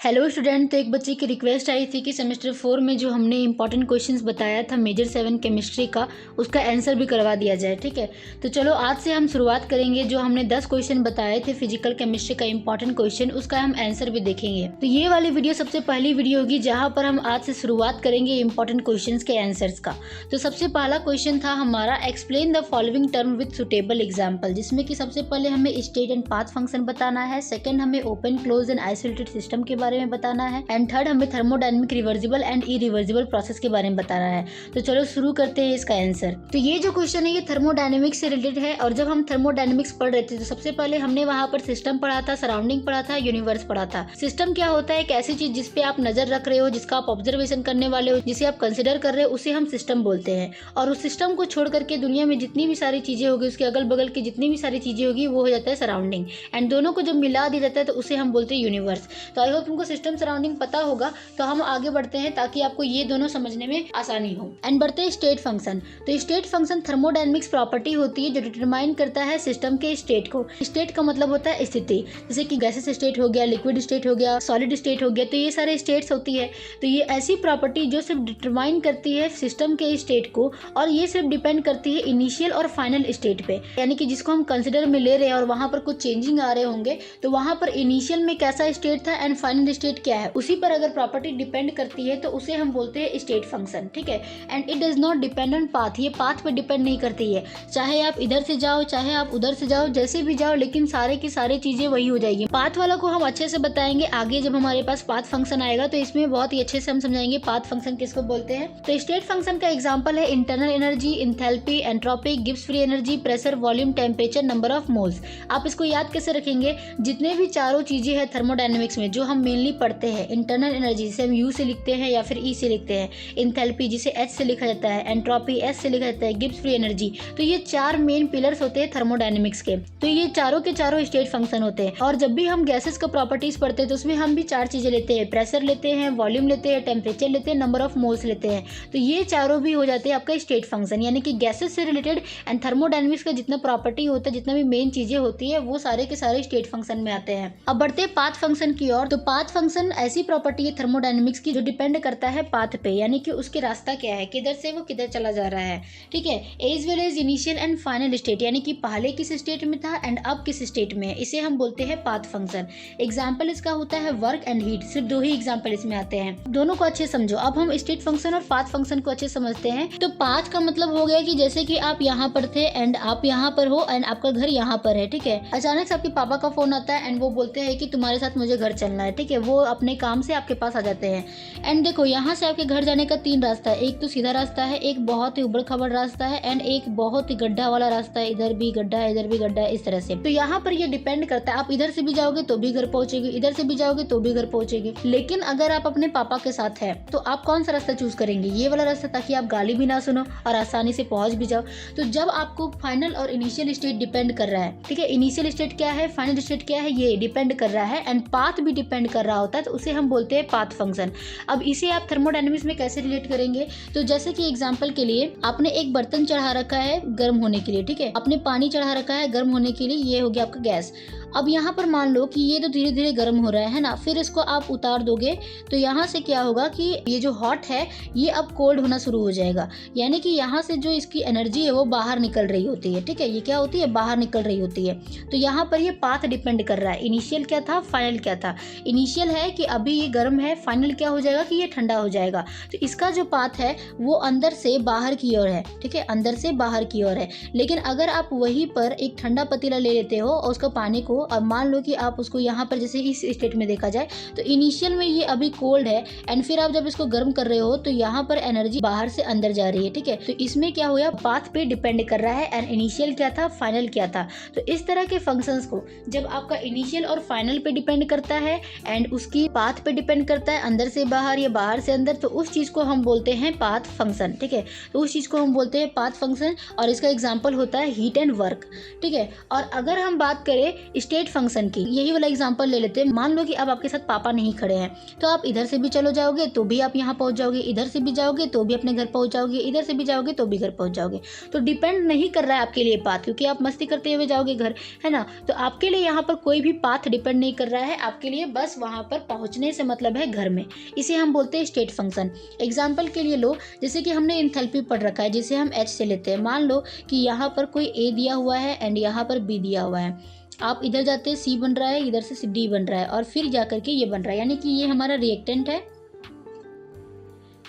Hello student. तो एक बच्चे की रिक्वेस्ट आई थी कि सेमेस्टर 4 में जो हमने इंपॉर्टेंट क्वेश्चंस बताया था मेजर 7 केमिस्ट्री का, उसका आंसर भी करवा दिया जाए। ठीक है, तो चलो आज से हम शुरुआत करेंगे। जो हमने 10 क्वेश्चन बताए थे फिजिकल केमिस्ट्री का इंपॉर्टेंट क्वेश्चन, उसका हम आंसर भी देखेंगे। तो ये वाली वीडियो सबसे पहली वीडियो होगी जहाँ पर हम आज से शुरुआत करेंगे इंपॉर्टेंट क्वेश्चन के आंसर्स का। तो सबसे पहला क्वेश्चन था हमारा, explain the following term with suitable example, जिसमें कि सबसे पहले हमें स्टेट एंड पाथ फंक्शन बताना है, सेकेंड हमें open close and isolated system के बारे में बताना है, एंड थर्ड हमें thermodynamic reversible and irreversible process के बारे में बताना है। तो चलो शुरू करते हैं इसका आंसर। तो ये जो क्वेश्चन है ये थर्मोडायनेमिक्स से रिलेटेड है, और जब हम थर्मोडायनेमिक्स पढ़ रहे थे तो सबसे पहले हमने वहां पर सिस्टम पढ़ा था, सराउंडिंग पढ़ा था, यूनिवर्स पढ़ा था। सिस्टम क्या होता है? एक ऐसी चीज जिसपे आप नजर रख रहे हो, जिसका आप ऑब्जर्वेशन करने वाले हो, जिसे आप कंसिडर कर रहे हो, उसे हम सिस्टम बोलते हैं। और उस सिस्टम को छोड़ करके दुनिया में जितनी भी सारी चीजें होगी, उसके अगल बगल की जितनी भी सारी चीजें होगी, वो हो जाता है सराउंडिंग। एंड दोनों को जब मिला दिया जाता है तो उसे हम बोलते हैं यूनिवर्स। तो आई होप तुमको सिस्टम सराउंडिंग पता होगा। तो हम आगे बढ़ते हैं ताकि आपको ये दोनों समझने में आसानी हो। एंड बढ़ते हैं स्टेट फंक्शन। तो स्टेट फंक्शन थर्मोडायनेमिक्स प्रॉपर्टी होती है जो डिटरमाइन करता है सिस्टम के स्टेट को। स्टेट का मतलब होता है स्थिति, जैसे कि गैसेस स्टेट हो गया, लिक्विड स्टेट हो गया, सॉलिड स्टेट हो गया। तो ये सारे स्टेट्स होती है। तो ये ऐसी प्रॉपर्टी जो सिर्फ डिटरमाइन करती है सिस्टम के स्टेट को, और ये सिर्फ डिपेंड करती है इनिशियल और फाइनल स्टेट पे। यानी कि जिसको हम कंसिडर में ले रहे हैं और वहां पर कुछ चेंजिंग आ रहे होंगे, तो वहां पर इनिशियल में कैसा स्टेट था एंड फाइनल स्टेट क्या है, उसी पर अगर प्रॉपर्टी डिपेंड करती है तो उसे हम बोलते हैं स्टेट फंक्शन। ठीक है, and it does not depend on path. ये पाथ पे डिपेंड नहीं करती है, चाहे आप इधर से जाओ चाहे आप उधर से जाओ, जैसे भी जाओ, लेकिन सारे की सारी चीजें वही हो जाएगी। पाथ वाला को हम अच्छे से बताएंगे आगे, जब हमारे पास पाथ फंक्शन आएगा तो इसमें बहुत ही अच्छे से हम समझाएंगे पाथ फंक्शन किसको बोलते हैं। तो स्टेट फंक्शन का एग्जांपल है internal energy, enthalpy, entropy, Gibbs free energy, pressure, volume, temperature, number of moles. आप इसको याद कैसे रखेंगे? जितने भी चारों चीजें हैं थर्मोडायनेमिक्स में जो हम मेनली पढ़ते हैं, इंटरनल एनर्जी जिसे हम यू से लिखते हैं या फिर ई से लिखते हैं, इंथैल्पी जिसे एच से लिखा जाता है, एंट्रोपी एस से लिखा जाता है, गिब्स फ्री एनर्जी। तो ये चार मेन पिलर्स होते हैं थर्मोडायनेमिक्स के। तो ये चारों के चारों स्टेट फंक्शन होते हैं। और जब भी हम गैसेस का प्रॉपर्टीज पढ़ते हैं तो उसमें हम भी चार चीजें लेते हैं, प्रेशर लेते हैं, वॉल्यूम लेते हैं, टेम्परेचर लेते हैं, नंबर ऑफ मोल्स लेते हैं। तो ये चारों भी हो जाते हैं आपका स्टेट फंक्शन। यानी कि गैसेस से रिलेटेड एंड थर्मोडायनेमिक्स का जितना प्रॉपर्टी होता है, जितना भी मेन चीजें होती है, वो सारे के सारे स्टेट फंक्शन में आते हैं। अब बढ़ते हैं पाथ फंक्शन की ओर। तो पाथ फंक्शन ऐसी प्रॉपर्टी है थर्मोडायनेमिक्स की जो डिपेंड करता है पाथ पे, यानी कि उसके रास्ता क्या है, किधर से वो किधर चला जा रहा है। ठीक है, as well as initial and final state, यानी कि पहले किस स्टेट में था एंड अब किस स्टेट में है, इसे हम बोलते हैं पाथ फंक्शन। एग्जाम्पल इसका होता है वर्क एंड हीट। सिर्फ दो ही एग्जाम्पल इसमें आते हैं, दोनों को अच्छे समझो। अब हम स्टेट फंक्शन और पाथ फंक्शन को अच्छे समझते हैं। तो पाथ का मतलब हो गया कि जैसे कि आप यहाँ पर थे एंड आप यहाँ पर हो एंड आपका घर यहाँ पर है। ठीक है, अचानक से आपके पापा का फोन आता है एंड वो बोलते हैं कि तुम्हारे साथ मुझे घर चलना है। ठीक है, वो अपने काम से आपके पास आ जाते हैं। एंड देखो यहाँ से आपके घर जाने का तीन रास्ता है, एक तो सीधा रास्ता है, एक बहुत ही उबड़ खाबड़ रास्ता है, एंड एक बहुत ही गड्ढा वाला रास्ता है। इधर भी गड्ढा है, इधर भी गड्ढा है, इस तरह से। तो यहाँ पर ये डिपेंड करता है, आप इधर से भी जाओगे तो भी घर पहुंचेगी, इधर से भी जाओगे तो भी घर पहुंचेगी। लेकिन अगर आप अपने पापा के साथ है तो आप कौन सा रास्ता चूज करेंगे? ये वाला रास्ता, ताकि आप गाली भी ना सुनो और आसानी से पहुंच भी जाओ। तो जब आपको फाइनल और इनिशियल स्टेट डिपेंड कर रहा है, ठीक है, इनिशियल स्टेट क्या है, फाइनल स्टेट क्या है, ये डिपेंड कर रहा है, एंड पाथ भी डिपेंड कर रहा होता है, तो उसे हम बोलते हैं पाथ फंक्शन। अब इसे आप थर्मोडायनेमिक्स में कैसे रिलेट करेंगे? तो जैसे कि एग्जांपल के लिए आपने एक बर्तन चढ़ा रखा है गर्म होने के लिए। ठीक है, आपने पानी चढ़ा रखा है गर्म होने के लिए, ये हो गया आपका गैस। अब यहाँ पर मान लो कि ये तो धीरे धीरे गर्म हो रहा है ना, फिर इसको आप उतार दोगे तो यहाँ से क्या होगा कि ये जो हॉट है ये अब कोल्ड होना शुरू हो जाएगा। यानी कि यहाँ से जो इसकी एनर्जी है वो बाहर निकल रही होती है। ठीक है, ये क्या होती है, बाहर निकल रही होती है। तो यहाँ पर ये पाथ डिपेंड कर रहा है, इनिशियल क्या था, फाइनल क्या था। इनिशियल है कि अभी ये गर्म है, फाइनल क्या हो जाएगा कि ये ठंडा हो जाएगा। तो इसका जो पाथ है वो अंदर से बाहर की ओर है। ठीक है, अंदर से बाहर की ओर है। लेकिन अगर आप वहीं पर एक ठंडा पतीला ले लेते हो और उसका पानी को, और मान लो कि आप उसको यहाँ पर जैसे इस स्टेट में देखा जाए तो इनिशियल में ये अभी कोल्ड है, एंड फिर आप जब इसको गर्म कर रहे हो तो यहाँ पर एनर्जी बाहर से अंदर जा रही है। ठीक है, तो इसमें क्या हुआ, पाथ पे डिपेंड कर रहा है, एंड इनिशियल क्या था, फाइनल क्या था। तो इस तरह के फंक्शंस को जब आपका इनिशियल और फाइनल पे डिपेंड करता है एंड उसकी पाथ पे डिपेंड करता है, अंदर से बाहर या बाहर से अंदर, तो उस चीज को हम बोलते हैं पाथ फंक्शन। ठीक है, तो उस चीज को हम बोलते हैं पाथ फंक्शन, और इसका एग्जाम्पल होता है हीट एंड वर्क। ठीक है, और अगर हम बात करें स्टेट फंक्शन की यही वाला एग्जांपल ले लेते हैं। मान लो कि अब आपके साथ पापा नहीं खड़े हैं, तो आप इधर से भी चलो जाओगे तो भी आप यहाँ पहुंच जाओगे, इधर से भी जाओगे तो भी अपने घर पहुंच जाओगे, इधर से भी जाओगे तो भी घर पहुंच जाओगे। तो डिपेंड नहीं कर रहा है आपके लिए पाथ, क्योंकि आप मस्ती करते हुए जाओगे घर, है ना। तो आपके लिए यहाँ पर कोई भी पाथ डिपेंड नहीं कर रहा है, आपके लिए बस वहाँ पर पहुँचने से मतलब है घर में। इसे हम बोलते हैं स्टेट फंक्शन। एग्जाम्पल के लिए लो, जैसे कि हमने इंथैल्पी पढ़ रखा है, जिसे हम एच से लेते हैं। मान लो कि यहाँ पर कोई ए दिया हुआ है एंड यहाँ पर बी दिया हुआ है। आप इधर जाते हैं सी बन रहा है, इधर से डी बन रहा है और फिर जाकर के ये बन रहा है, यानी कि ये हमारा रिएक्टेंट है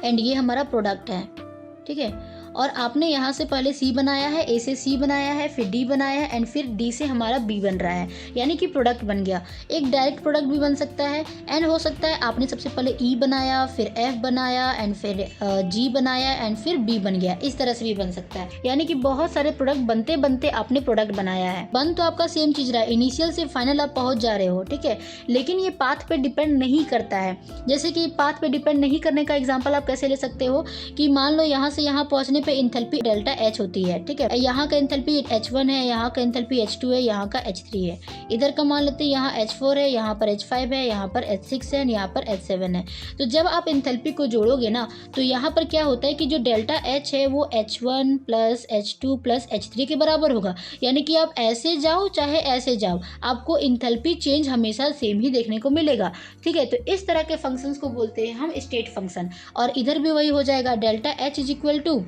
एंड ये हमारा प्रोडक्ट है, ठीक है। और आपने यहाँ से पहले सी बनाया है, ए से सी बनाया है, फिर डी बनाया है एंड फिर डी से हमारा बी बन रहा है, यानी कि प्रोडक्ट बन गया। एक डायरेक्ट प्रोडक्ट भी बन सकता है एंड हो सकता है आपने सबसे पहले ई बनाया, फिर एफ बनाया एंड फिर जी बनाया एंड फिर बी बन गया। इस तरह से भी बन सकता है, यानी कि बहुत सारे प्रोडक्ट बनते बनते आपने प्रोडक्ट बनाया है। बन तो आपका सेम चीज रहा है, इनिशियल से फाइनल आप पहुंच जा रहे हो, ठीक है। लेकिन ये पाथ पे डिपेंड नहीं करता है। जैसे कि पाथ पे डिपेंड नहीं करने का एग्जाम्पल आप कैसे ले सकते हो कि मान लो यहाँ से यहाँ पहुँचने पे इंथैल्पी डेल्टा एच होती है, ठीक है। यहाँ का इंथैल्पी H1 है, यहाँ का इंथैल्पी H2 है, यहाँ का H3 है। इधर का मान लेते हैं यहाँ H4 है, यहाँ पर H5 है, यहाँ पर H6 है, यहाँ पर H7 है। तो जब आप इंथैल्पी को जोड़ोगे ना, तो यहाँ पर क्या होता है कि जो डेल्टा H है वो H1 plus H2 plus H3 के बराबर होगा। यानी कि आप ऐसे जाओ चाहे ऐसे जाओ, आपको इंथैल्पी चेंज हमेशा सेम ही देखने को मिलेगा, ठीक है। तो इस तरह के फंक्शंस को बोलते हैं हम स्टेट फंक्शन। और इधर भी वही हो जाएगा, delta H is equal to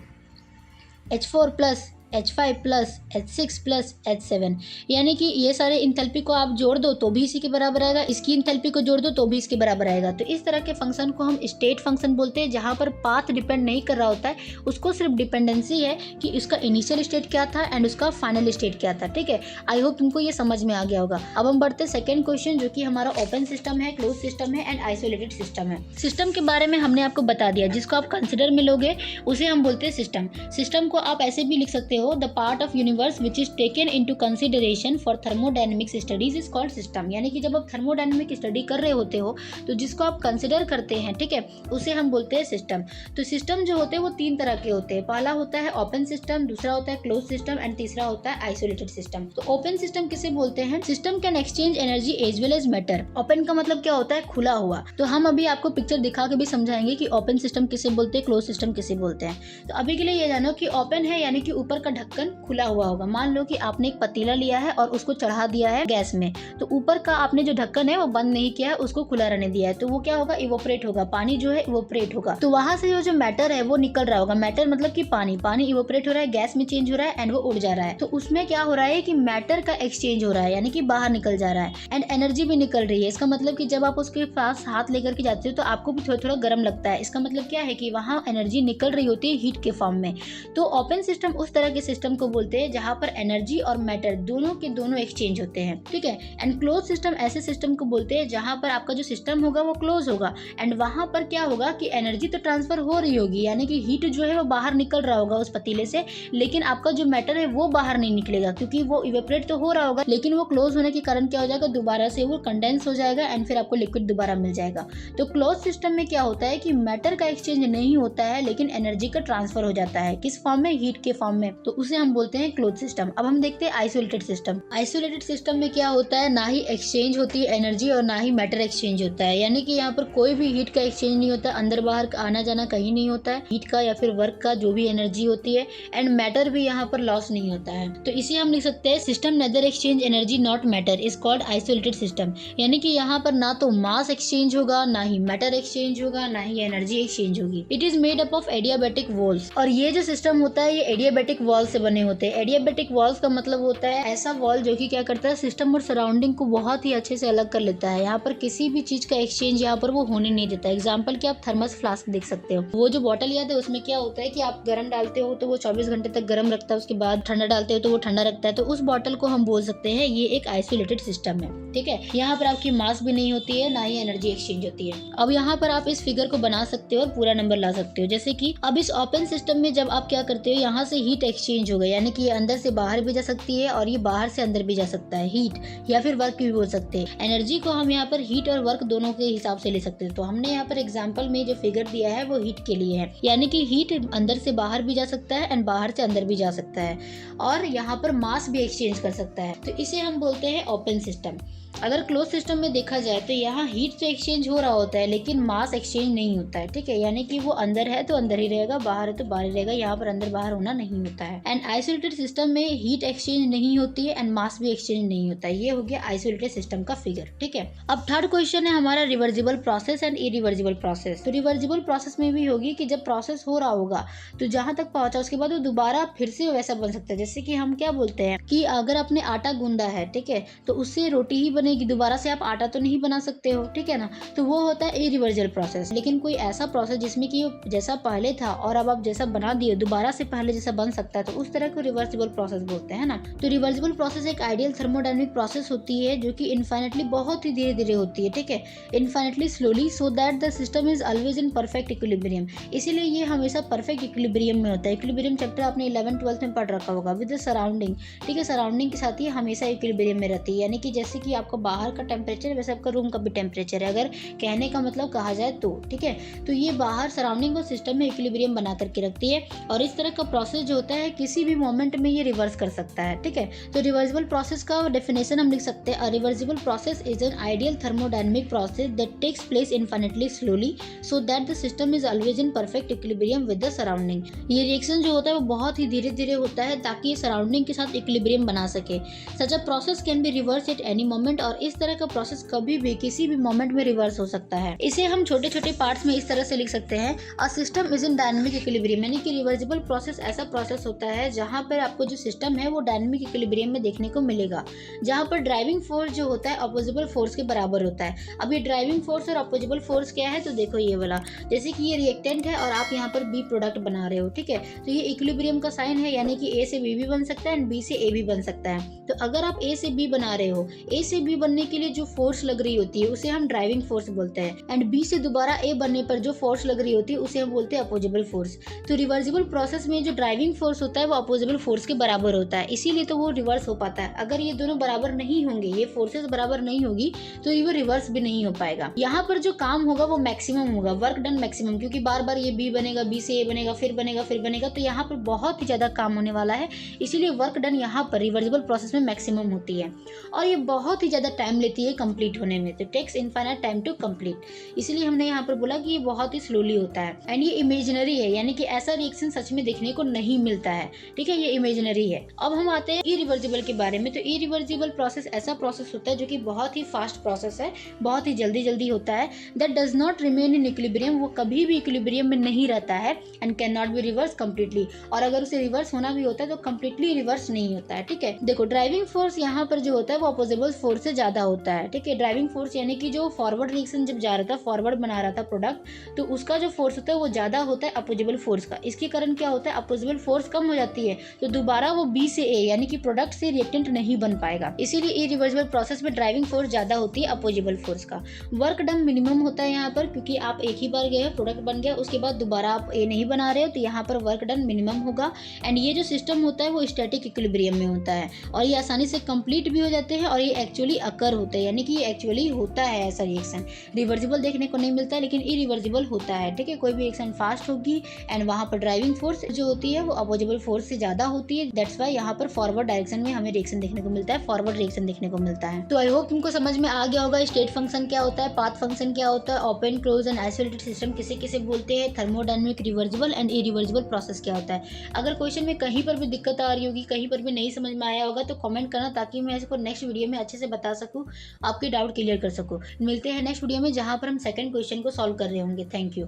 H4 plus H5 plus H6 plus H7, यानी कि ये सारे इंथैल्पी को आप जोड़ दो तो भी इसी के बराबर आएगा, इसकी इंथैल्पी को जोड़ दो तो भी इसके बराबर आएगा। तो इस तरह के फंक्शन को हम स्टेट फंक्शन बोलते हैं, जहाँ पर पाथ डिपेंड नहीं कर रहा होता है, उसको सिर्फ डिपेंडेंसी है कि इसका इनिशियल स्टेट क्या था एंड उसका फाइनल स्टेट क्या था, ठीक है। आई होप तुमको ये समझ में आ गया होगा। अब हम बढ़ते सेकेंड क्वेश्चन, जो कि हमारा ओपन सिस्टम है, क्लोज सिस्टम है एंड आइसोलेटेड सिस्टम है। सिस्टम के बारे में हमने आपको बता दिया, जिसको आप कंसिडर में लोगे उसे हम बोलते हैं सिस्टम। सिस्टम को आप ऐसे भी लिख सकते हो, the part of universe which is taken into consideration for thermodynamics studies is called system. यानी कि जब आप थर्मोडायनेमिक स्टडी कर रहे होते हो तो जिसको आप कंसिडर करते हैं, ठीक है, उसे हम बोलते हैं सिस्टम। तो सिस्टम जो होते हैं वो तीन तरह के होते हैं। पहला होता है ओपन सिस्टम, दूसरा होता है क्लोज सिस्टम एंड तीसरा होता है आइसोलेटेड सिस्टम। तो ओपन सिस्टम किसे बोलते हैं? System can exchange energy as well as matter. Open का मतलब क्या होता है? खुला हुआ। तो हम अभी आपको पिक्चर दिखा के भी समझाएंगे कि ओपन सिस्टम किसे बोलते हैं, क्लोज सिस्टम किसे बोलते हैं। तो अभी के लिए ये जानो कि ओपन है यानी कि ऊपर का ढक्कन खुला हुआ होगा। मान लो कि आपने एक पतीला लिया है और उसको चढ़ा दिया है गैस में, तो ऊपर का आपने जो ढक्कन है वो बंद नहीं किया है, उसको खुला रहने दिया है, तो वो क्या होगा? इवोपरेट होगा, पानी जो है इवोपरेट होगा। तो वहां से जो मैटर है वो निकल रहा होगा। मैटर मतलब कि पानी इवोपरेट हो रहा है, गैस में चेंज हो रहा है एंड वो उड़ जा रहा है। तो उसमें क्या हो रहा है कि मैटर का एक्सचेंज हो रहा है, यानी कि बाहर निकल जा रहा है एंड एनर्जी भी निकल रही है। इसका मतलब कि जब आप उसके पास हाथ लेकर के जाते हो तो आपको भी थोड़ा थोड़ा गर्म लगता है। इसका मतलब क्या है कि वहां एनर्जी निकल रही होती है हीट के फॉर्म में। तो ओपन सिस्टम उस तरह के सिस्टम को बोलते हैं जहां पर एनर्जी और मैटर दोनों के दोनों एक्सचेंज होते हैं, ठीक है। एंड क्लोज सिस्टम ऐसे सिस्टम को बोलते हैं जहां पर आपका जो सिस्टम होगा वो क्लोज होगा एंड वहां पर क्या होगा कि एनर्जी तो ट्रांसफर हो रही होगी, यानी कि हीट जो है वो बाहर निकल रहा होगा उस पतीले से, लेकिन आपका जो मैटर है वो बाहर नहीं निकलेगा क्योंकि वो इवेपोरेट तो हो रहा होगा, लेकिन वो क्लोज होने के कारण क्या हो जाएगा? दोबारा से वो कंडेंस हो जाएगा एंड फिर आपको लिक्विड दोबारा मिल जाएगा। तो क्लोज सिस्टम में क्या होता है कि मैटर का एक्सचेंज नहीं होता है, लेकिन एनर्जी का ट्रांसफर हो जाता है। किस फॉर्म में? हीट के फॉर्म में। तो उसे हम बोलते हैं क्लोज सिस्टम। अब हम देखते हैं आइसोलेटेड सिस्टम। आइसोलेटेड सिस्टम में क्या होता है? ना ही एक्सचेंज होती है एनर्जी और ना ही मैटर एक्सचेंज होता है, यानी कि यहाँ पर कोई भी हीट का एक्सचेंज नहीं होता, अंदर बाहर का आना जाना कहीं नहीं होता है, हीट का या फिर वर्क का जो भी एनर्जी होती है, एंड मैटर भी यहाँ पर लॉस नहीं होता है। तो इसे हम लिख सकते हैं system neither exchange energy not matter is called isolated system. यानी कि यहाँ पर ना तो मास एक्सचेंज होगा, ना ही मैटर एक्सचेंज होगा, ना ही एनर्जी एक्सचेंज होगी। It is made up of adiabatic walls. और ये जो सिस्टम होता है ये एडियाबैटिक वॉल से बने होते हैं। एडियाबैटिक वॉल्स का मतलब होता है ऐसा वॉल जो कि क्या करता है? सिस्टम और सराउंडिंग को बहुत ही अच्छे से अलग कर लेता है। यहाँ पर किसी भी चीज का एक्सचेंज यहाँ पर वो होने नहीं देता। एग्जाम्पल कि आप थर्मस फ्लास्क देख सकते हो, वो जो बॉटल याद है उसमें क्या होता है कि आप गर्म डालते हो तो वो 24 घंटे तक गर्म रखता है, उसके बाद ठंडा डालते हो तो वो ठंडा रखता है। तो उस बॉटल को हम बोल सकते हैं ये एक आइसोलेटेड सिस्टम है, ठीक है। यहाँ पर आपकी मास भी नहीं होती है, ना ही एनर्जी एक्सचेंज होती है। अब यहाँ पर आप इस फिगर को बना सकते हो और पूरा नंबर ला सकते हो। जैसे कि अब इस ओपन सिस्टम में जब आप क्या करते हो, यहाँ से हीट एक्सचेंज होगा, यानी कि ये अंदर से बाहर भी जा सकती है और ये बाहर से अंदर भी जा सकता है, हीट या फिर वर्क भी बोल सकते हैं। एनर्जी को हम यहाँ पर हीट और वर्क दोनों के हिसाब से ले सकते हैं। तो हमने यहाँ पर एग्जाम्पल में जो फिगर दिया है वो हीट के लिए है, यानी कि हीट अंदर से बाहर भी जा सकता है एंड बाहर से अंदर भी जा सकता है और यहाँ पर मास भी एक्सचेंज कर सकता है। तो इसे हम बोलते हैं ओपन सिस्टम। अगर क्लोज सिस्टम में देखा जाए तो यहाँ हीट तो एक्सचेंज हो रहा होता है लेकिन मास एक्सचेंज नहीं होता है, ठीक है, यानी कि वो अंदर है तो अंदर ही रहेगा, बाहर है तो बाहर ही रहेगा, यहाँ पर अंदर बाहर होना नहीं होता है। एंड आइसोलेटेड सिस्टम में हीट एक्सचेंज नहीं होती है एंड मास भी एक्सचेंज नहीं होता है। ये हो गया आइसोलेटेड सिस्टम का फिगर, ठीक है। अब थर्ड क्वेश्चन है हमारा रिवर्जिबल प्रोसेस एंड इरिवर्जिबल प्रोसेस। तो रिवर्जिबल प्रोसेस में भी होगी कि जब प्रोसेस हो रहा होगा तो जहां तक पहुंचा उसके बाद वो दोबारा फिर से वैसा बन सकता है। जैसे कि हम क्या बोलते हैं कि अगर आपने आटा गूंदा है, ठीक है, तो उससे रोटी ही बनेगी, दोबारा से आप आटा तो नहीं बना सकते हो, ठीक है ना। तो वो होता है इरिवर्जिबल प्रोसेस। लेकिन कोई ऐसा प्रोसेस जिसमें कि जैसा पहले था और अब आप जैसा बना दिए दोबारा से पहले जैसा बन सकता है, तो उस तरह को रिवर्सिबल प्रोसेस बोलते हैं ना। तो रिवर्सिबल प्रोसेस एक आइडियल थर्मोडायनेमिक प्रोसेस होती है जो कि इनफाइनेटली बहुत ही धीरे धीरे होती है, ठीक है, infinitely slowly, so that the system is always in perfect equilibrium. इसीलिए ये हमेशा परफेक्ट इक्विलिब्रियम में होता है। इक्विलिब्रियम चैप्टर आपने 11th-12th में पढ़ रखा होगा, विद द सराउंडिंग, ठीक है, सराउंडिंग के साथ ही हमेशा इक्विलिब्रियम में रहती है। यानी कि जैसे कि आपका बाहर का टेम्परेचर वैसे आपका रूम का भी टेम्परेचर है, अगर कहने का मतलब कहा जाए तो, ठीक है। तो ये बाहर सराउंडिंग और सिस्टम में इक्विलिब्रियम बना करके रखती है और इस तरह का प्रोसेस जो होता है किसी भी मोमेंट में ये रिवर्स कर सकता है, ठीक है। तो रिवर्सिबल प्रोसेस का डेफिनेशन हम लिख सकते हैं, reversible process is an ideal thermodynamic process that takes place infinitely slowly so that the system is always in perfect equilibrium with the surrounding. ये रिएक्शन जो होता है वो बहुत ही धीरे धीरे होता है ताकि ये सराउंडिंग के साथ इक्विलिब्रियम बना सके। Such a process can be reverse at any moment, और इस तरह का प्रोसेस कभी भी किसी भी मोमेंट में रिवर्स हो सकता है। इसे हम छोटे छोटे पार्ट्स में इस तरह से लिख सकते हैं, a system is in dynamic equilibrium, यानी कि रिवर्सिबल प्रोसेस ऐसा प्रोसेस होता है जहां पर आपको जो सिस्टम है वो डायनामिक इक्विलिब्रियम में देखने को मिलेगा, जहां पर ड्राइविंग फोर्स जो होता है अपोजिबल फोर्स के बराबर होता है। अब ये ड्राइविंग फोर्स और अपोजिबल फोर्स क्या है, तो देखो ये वाला, जैसे कि ये रिएक्टेंट है और आप यहाँ पर बी प्रोडक्ट बना रहे हो, ठीक है, तो ये इक्विलिब्रियम का साइन है, यानी कि ए से बी भी बन सकता है एंड बी से ए भी बन सकता है। तो अगर आप ए से बी बना रहे हो, ए से बी बनने के लिए जो फोर्स लग रही होती है उसे हम ड्राइविंग फोर्स बोलते हैं, एंड बी से दोबारा ए बनने पर जो फोर्स लग रही होती है उसे हम बोलते हैं अपोजिबल फोर्स। तो रिवर्सिबल प्रोसेस में जो ड्राइविंग फोर्स होता है वो अपोजिबल फोर्स के बराबर होता है, इसीलिए तो वो रिवर्स हो पाता है। अगर ये दोनों बराबर नहीं होंगे, ये फोर्सेस बराबर नहीं होगी, तो ये रिवर्स भी नहीं हो पाएगा। यहाँ पर जो काम होगा वो मैक्सिमम होगा, वर्क डन मैक्सिमम, क्योंकि बार बार ये बी बनेगा, बी से ए बनेगा, फिर बनेगा, फिर बनेगा, तो यहाँ पर बहुत ही ज्यादा काम होने वाला है, इसीलिए वर्क डन यहाँ पर रिवर्सिबल प्रोसेस में मैक्सिमम होती है और ये बहुत ही ज्यादा टाइम लेती है कंप्लीट होने में। तो takes infinite time to complete, इसलिए हमने यहाँ पर बोला कि ये बहुत ही स्लोली होता है एंड ये इमेजिनरी है, यानी कि ऐसा रिएक्शन सच में देखने को नहीं मिलता है, ठीक है, ये इमेजिनरी है। अब हम आते हैं इरिवर्सिबल के बारे में। तो इरिवर्सिबल प्रोसेस ऐसा प्रोसेस होता है जो कि बहुत ही फास्ट प्रोसेस है, बहुत ही जल्दी जल्दी होता है, that does not remain in equilibrium, वो कभी भी इक्विलिब्रियम में नहीं रहता है, and can not be reverse completely, और अगर उसे रिवर्स होना भी होता है तो कंप्लीटली रिवर्स नहीं होता है, ठीक है। देखो ड्राइविंग फोर्स यहाँ पर जो होता है वो अपोजिबल फोर्स से ज्यादा होता है, ठीक है। ड्राइविंग फोर्स यानी कि जो फॉरवर्ड रिएक्शन जब जा रहा था, फॉरवर्ड बना रहा था प्रोडक्ट, तो उसका जो फोर्स होता है वो ज्यादा होता है अपोजिबल फोर्स का। इसके कारण क्या होता है, अपोजिबल फोर्स कम हो जाती है, तो दोबारा वो बी से ए यानी कि प्रोडक्ट से रिएक्टेंट नहीं बन पाएगा, इसीलिए इरिवर्सिबल प्रोसेस में ड्राइविंग फोर्स ज्यादा होती है अपोजिबल फोर्स का। वर्क डन मिनिमम होता है यहाँ पर, क्योंकि आप एक ही बार गए, प्रोडक्ट बन गया, उसके बाद दोबारा आप ए नहीं बना रहे हो, तो यहाँ पर वर्क डन मिनिमम होगा। एंड ये जो सिस्टम होता है वो स्टैटिक इक्विलिब्रियम में होता है और ये आसानी से कंप्लीट भी हो जाते हैं और ये एक्चुअली अकर होते हैं, यानी कि ये एक्चुअली होता है ऐसा रिएक्शन। रिवर्सिबल देखने को नहीं मिलता है लेकिन इरिवर्सिबल होता है, ठीक है। कोई भी रिएक्शन फास्ट होगी एंड वहाँ पर ड्राइविंग फोर्स जो होती है वो अपोजिबल फोर्स से ज्यादा होती है, दैट्स वाई यहाँ पर फॉरवर्ड डायरेक्शन में हमें रिएक्शन देखने को मिलता है, फॉरवर्ड रिएक्शन देखने को मिलता है। तो आई होप तुमको समझ में आ गया होगा स्टेट फंक्शन क्या होता है, पाथ फंक्शन क्या होता है, open close and isolated system किसे किसे बोलते हैं, thermodynamic reversible and irreversible process क्या होता है। अगर क्वेश्चन में कहीं पर भी दिक्कत आ रही होगी, कहीं पर भी नहीं समझ में आया होगा, तो कमेंट करना ताकि मैं इसको नेक्स्ट वीडियो में अच्छे से बता सकूं, आपके डाउट क्लियर कर सकूं। मिलते हैं नेक्स्ट वीडियो में जहां पर हम सेकंड क्वेश्चन को सॉल्व कर रहे होंगे। Thank you.